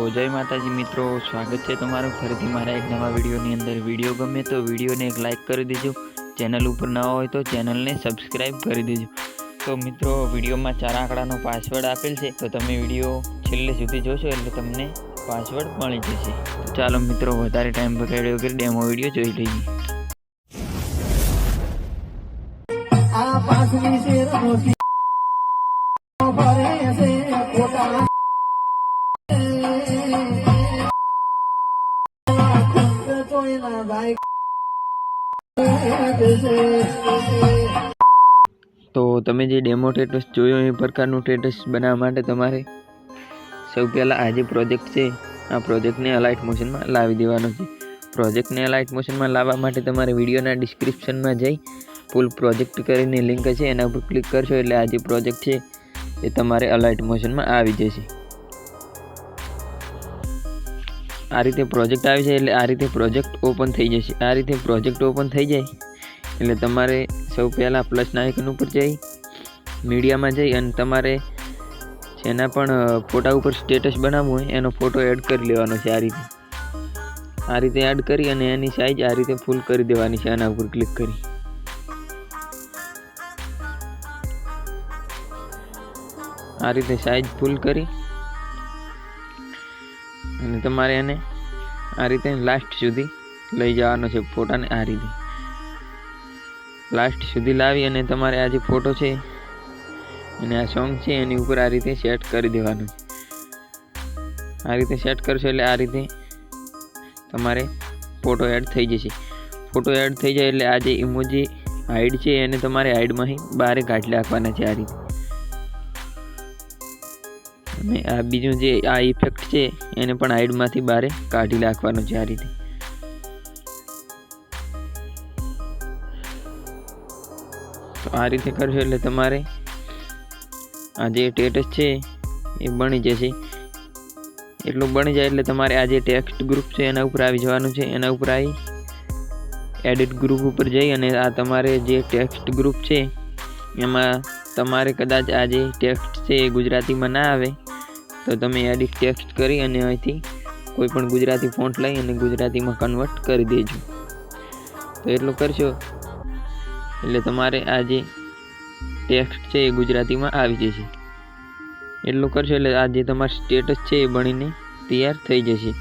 जय माताजी मित्रों, स्वागत है तमारू फरीथी मारा एक नवा विडियोनी अंदर। विडियो गमे तो विडियो ने एक लाइक कर दीजो, चेनल पर नवा हो तो चेनल ने सब्सक्राइब कर दीजो। तो मित्रों विडियो में 4 आंकड़ानो पासवर्ड आपेल है, तो तमे विडियो छेल्ले सुधी जोशो एटले तमने पासवर्ड मळी जशे। तो चालो मित्रों वधारे टाइम बगाड्या वगर डेमो विडियो जोई लईए। तो तमे जे डेमो टेटस जोयो ए प्रकारनु टेटस बनाववा माटे तमारे सौ पहला आज प्रोजेक्ट है आ प्रोजेक्ट ने अलाइट मोशन में लावी देवानो छे। प्रोजेक्ट ने अलाइट मोशन में लाववा माटे तमारे विडियोना डिस्क्रिप्शन में जई फूल प्रोजेक्ट करीने लिंक है एना पर क्लिक करशो एटले आ जे प्रोजेक्ट है ए तमारे अलाइट मोशन में आवी जशे। आ रीते प्रोजेक्ट आवी जाय एटले आ रीते प्रोजेक्ट ओपन थई जशे। आ रीते प्रोजेक्ट ओपन थई जाय एटले तमारे सौ पहला प्लसना आइकन पर जई मीडिया में जई अने तमारे जेना पण फोटा पर स्टेटस बनाववुं होय एनो फोटो एड कर लेवानो छे। आ रीते एड करी अने एनी साइज आ रीते फूल करी देवानी छे। आना पर क्लिक करी आ रीते साइज फूल करी अने तमारे एने आ रीते लास्ट सुधी लई जवानो छे। फोटा ने आ रीते लास्ट सुधी लावी अने तमारे आ जे फोटो छे अने आ सॉन्ग छे एनी उपर आ रीते सेट करी देवानुं छे। आ रीते सेट करशो एटले आ रीते तमारे फोटो एड थई जशे। फोटो एड थई जाय एटले आ जे इमोजी हाइड छे एने तमारे हाइड मांथी बारे काढी नाखवाना छे। आ रीते अने आ बीजो जे आ इफेक्ट छे एने पण हाइड मांथी बारे काढी नाखवानो छे। आ रीते तो आ रीते करशो एटले तमारे आ जे टेटस छे ए बनी जशे। एटલું बनी जाए एटले तमारे आ जे टेक्स्ट ग्रुप छे एना उपर आवी जवानुं छे। एना उपर आई एडिट ग्रुप उपर जई अने आ तमारे जे टेक्स्ट ग्रुप छे एमां तमारे कदाच आ जे टेक्स्ट छे गुजराती में ना आवे तो तमे एडिट टेक्स्ट करी अने અહીંથી कोई पण गुजराती फॉन्ट लई अने गुजराती में कन्वर्ट करी देजो। तो एटલું करशो एटले तमारे आ जे टेक्स्ट छे ए गुजराती में आवी जशे। एटલું करशो एटले आ जे तमारो स्टेटस छे ए बनीने तैयार थई जशे।